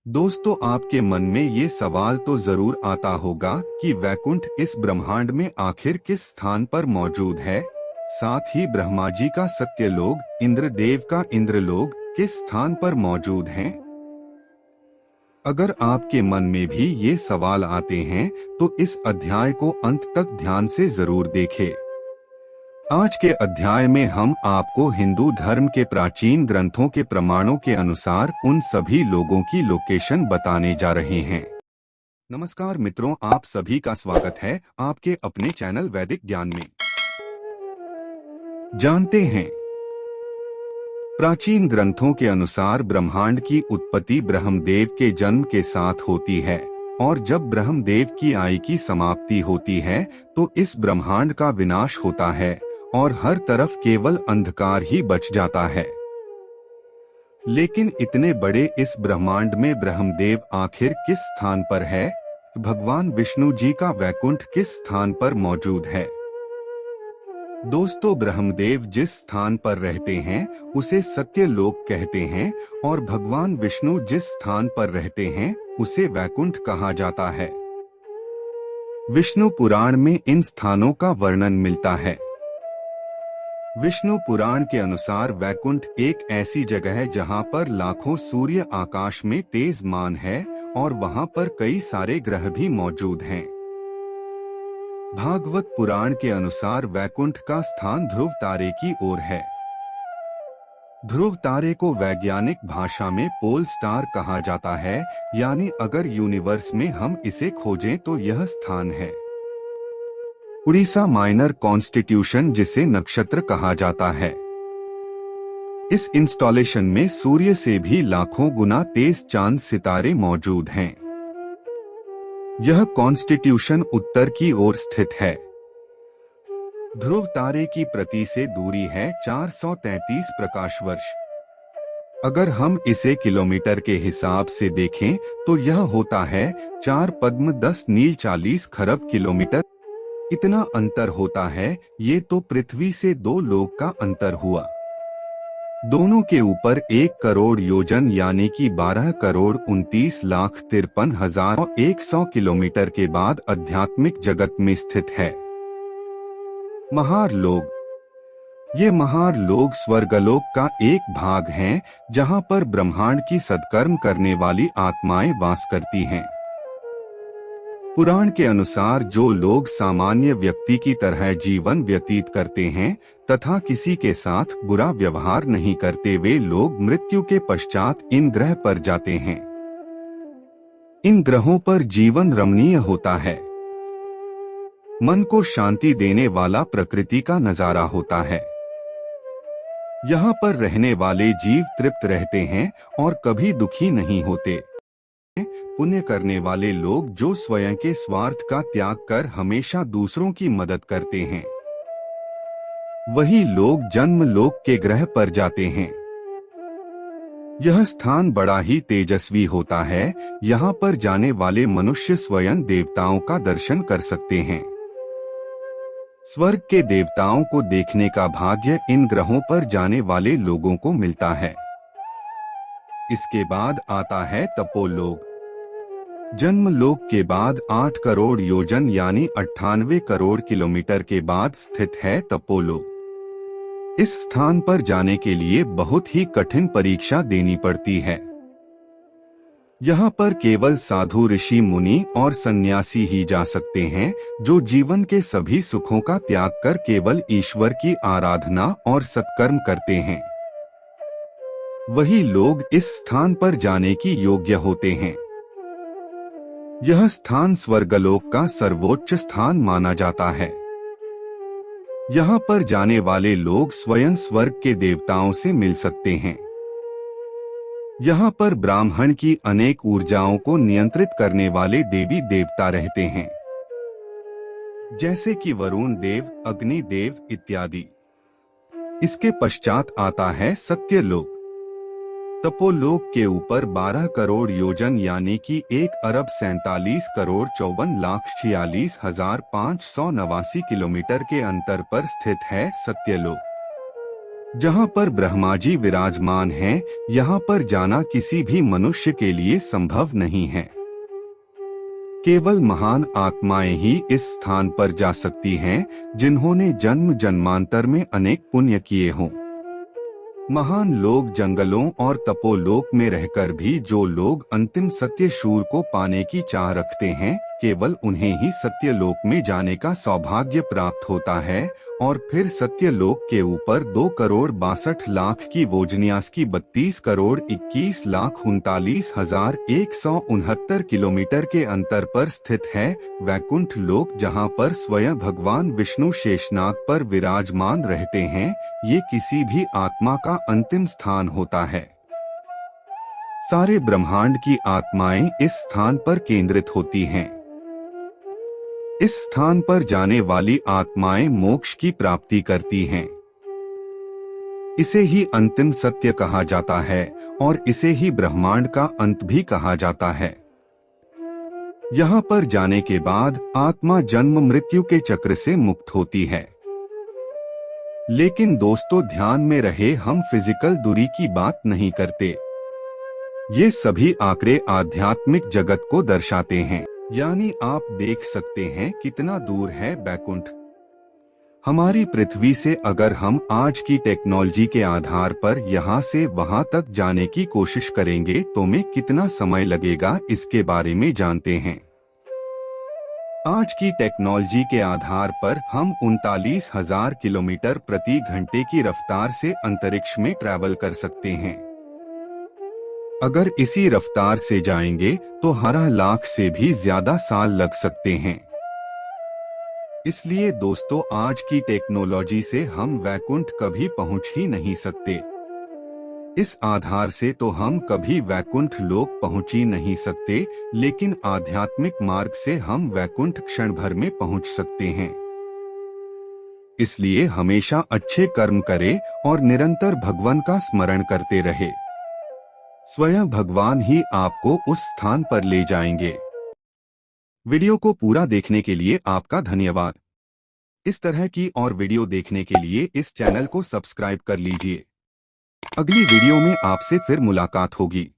दोस्तों, आपके मन में ये सवाल तो जरूर आता होगा कि वैकुंठ इस ब्रह्मांड में आखिर किस स्थान पर मौजूद है। साथ ही ब्रह्मा जी का सत्यलोक, इंद्रदेव का इंद्रलोक किस स्थान पर मौजूद हैं? अगर आपके मन में भी ये सवाल आते हैं तो इस अध्याय को अंत तक ध्यान से जरूर देखें। आज के अध्याय में हम आपको हिंदू धर्म के प्राचीन ग्रंथों के प्रमाणों के अनुसार उन सभी लोगों की लोकेशन बताने जा रहे हैं। नमस्कार मित्रों, आप सभी का स्वागत है आपके अपने चैनल वैदिक ज्ञान में। जानते हैं, प्राचीन ग्रंथों के अनुसार ब्रह्मांड की उत्पत्ति ब्रह्मदेव के जन्म के साथ होती है और जब ब्रह्मदेव की आयु की समाप्ति होती है तो इस ब्रह्मांड का विनाश होता है और हर तरफ केवल अंधकार ही बच जाता है। लेकिन इतने बड़े इस ब्रह्मांड में ब्रह्मदेव आखिर किस स्थान पर है? भगवान विष्णु जी का वैकुंठ किस स्थान पर मौजूद है? दोस्तों, ब्रह्मदेव जिस स्थान पर रहते हैं उसे सत्यलोक कहते हैं और भगवान विष्णु जिस स्थान पर रहते हैं उसे वैकुंठ कहा जाता है। विष्णु पुराण में इन स्थानों का वर्णन मिलता है। विष्णु पुराण के अनुसार वैकुंठ एक ऐसी जगह है जहां पर लाखों सूर्य आकाश में तेजमान है और वहां पर कई सारे ग्रह भी मौजूद हैं। भागवत पुराण के अनुसार वैकुंठ का स्थान ध्रुव तारे की ओर है। ध्रुव तारे को वैज्ञानिक भाषा में पोल स्टार कहा जाता है, यानी अगर यूनिवर्स में हम इसे खोजें तो यह स्थान है। उड़ीसा माइनर कॉन्स्टिट्यूशन, जिसे नक्षत्र कहा जाता है। इस इंस्टॉलेशन में सूर्य से भी लाखों गुना तेज चांद सितारे मौजूद हैं। यह कॉन्स्टिट्यूशन उत्तर की ओर स्थित है। ध्रुव तारे की प्रति से दूरी है 433 प्रकाश वर्ष। अगर हम इसे किलोमीटर के हिसाब से देखें तो यह होता है 4 पद्म 10 नील 40 खरब किलोमीटर। इतना अंतर होता है, ये तो पृथ्वी से 2 लोक का अंतर हुआ। दोनों के ऊपर 1 करोड़ योजन यानी कि 12 करोड़ 29,53,100 किलोमीटर के बाद आध्यात्मिक जगत में स्थित है। महारलोक, ये महारलोक स्वर्गलोक का एक भाग है जहां पर ब्रह्मांड की सत्कर्म करने वाली आत्माएं वास करती हैं। पुराण के अनुसार जो लोग सामान्य व्यक्ति की तरह जीवन व्यतीत करते हैं तथा किसी के साथ बुरा व्यवहार नहीं करते, वे लोग मृत्यु के पश्चात इन ग्रह पर जाते हैं। इन ग्रहों पर जीवन रमणीय होता है। मन को शांति देने वाला प्रकृति का नजारा होता है। यहाँ पर रहने वाले जीव तृप्त रहते हैं और कभी दुखी नहीं होते। पुण्य करने वाले लोग जो स्वयं के स्वार्थ का त्याग कर हमेशा दूसरों की मदद करते हैं, वही लोग जन्म लोक के ग्रह पर जाते हैं। यह स्थान बड़ा ही तेजस्वी होता है। यहाँ पर जाने वाले मनुष्य स्वयं देवताओं का दर्शन कर सकते हैं। स्वर्ग के देवताओं को देखने का भाग्य इन ग्रहों पर जाने वाले लोगों को मिलता है। इसके बाद आता है तपोलोक। जन्मलोक के बाद 8 करोड़ योजन यानी 98 करोड़ किलोमीटर के बाद स्थित है तपोलोक। इस स्थान पर जाने के लिए बहुत ही कठिन परीक्षा देनी पड़ती है। यहाँ पर केवल साधु, ऋषि, मुनि और सन्यासी ही जा सकते हैं जो जीवन के सभी सुखों का त्याग कर केवल ईश्वर की आराधना और सत्कर्म करते हैं। वही लोग इस स्थान पर जाने की योग्य होते हैं। यह स्थान स्वर्गलोक का सर्वोच्च स्थान माना जाता है। यहाँ पर जाने वाले लोग स्वयं स्वर्ग के देवताओं से मिल सकते हैं। यहाँ पर ब्राह्मण की अनेक ऊर्जाओं को नियंत्रित करने वाले देवी देवता रहते हैं, जैसे कि वरुण देव, अग्नि देव इत्यादि। इसके पश्चात आता है सत्यलोक। तपोलोक के ऊपर 12 करोड़ योजन यानी कि 1 अरब 47 करोड़ 54,46,589 किलोमीटर के अंतर पर स्थित है सत्यलोक। जहाँ पर ब्रह्मा जी विराजमान हैं, यहाँ पर जाना किसी भी मनुष्य के लिए संभव नहीं है। केवल महान आत्माएं ही इस स्थान पर जा सकती हैं, जिन्होंने जन्म जन्मांतर में अनेक पुण्य किए हों। महान लोग जंगलों और तपोलोक में रहकर भी जो लोग अंतिम सत्य शूर को पाने की चाह रखते हैं, केवल उन्हें ही सत्यलोक में जाने का सौभाग्य प्राप्त होता है। और फिर सत्यलोक के ऊपर 2,62,00,000 की वोजनियास की 32,21,39,169 किलोमीटर के अंतर पर स्थित है वैकुंठ लोक, जहाँ पर स्वयं भगवान विष्णु शेषनाग पर विराजमान रहते हैं। ये किसी भी आत्मा का अंतिम स्थान होता है। सारे ब्रह्मांड की आत्माएं इस स्थान पर केंद्रित होती हैं। इस स्थान पर जाने वाली आत्माएं मोक्ष की प्राप्ति करती हैं। इसे ही अंतिम सत्य कहा जाता है और इसे ही ब्रह्मांड का अंत भी कहा जाता है। यहाँ पर जाने के बाद आत्मा जन्म मृत्यु के चक्र से मुक्त होती है। लेकिन दोस्तों, ध्यान में रहे, हम फिजिकल दूरी की बात नहीं करते। ये सभी आंकड़े आध्यात्मिक जगत को दर्शाते हैं। यानी आप देख सकते हैं कितना दूर है बैकुंठ हमारी पृथ्वी से। अगर हम आज की टेक्नोलॉजी के आधार पर यहाँ से वहाँ तक जाने की कोशिश करेंगे तो में कितना समय लगेगा, इसके बारे में जानते हैं। आज की टेक्नोलॉजी के आधार पर हम 39,000 किलोमीटर प्रति घंटे की रफ्तार से अंतरिक्ष में ट्रैवल कर सकते हैं। अगर इसी रफ्तार से जाएंगे तो 12 लाख से भी ज्यादा साल लग सकते हैं। इसलिए दोस्तों, आज की टेक्नोलॉजी से हम वैकुंठ कभी पहुंच ही नहीं सकते। इस आधार से तो हम कभी वैकुंठ लोक पहुंच ही नहीं सकते, लेकिन आध्यात्मिक मार्ग से हम वैकुंठ क्षण भर में पहुंच सकते हैं। इसलिए हमेशा अच्छे कर्म करें और निरंतर भगवान का स्मरण करते रहे। स्वयं भगवान ही आपको उस स्थान पर ले जाएंगे। वीडियो को पूरा देखने के लिए आपका धन्यवाद। इस तरह की और वीडियो देखने के लिए इस चैनल को सब्सक्राइब कर लीजिए। अगली वीडियो में आपसे फिर मुलाकात होगी।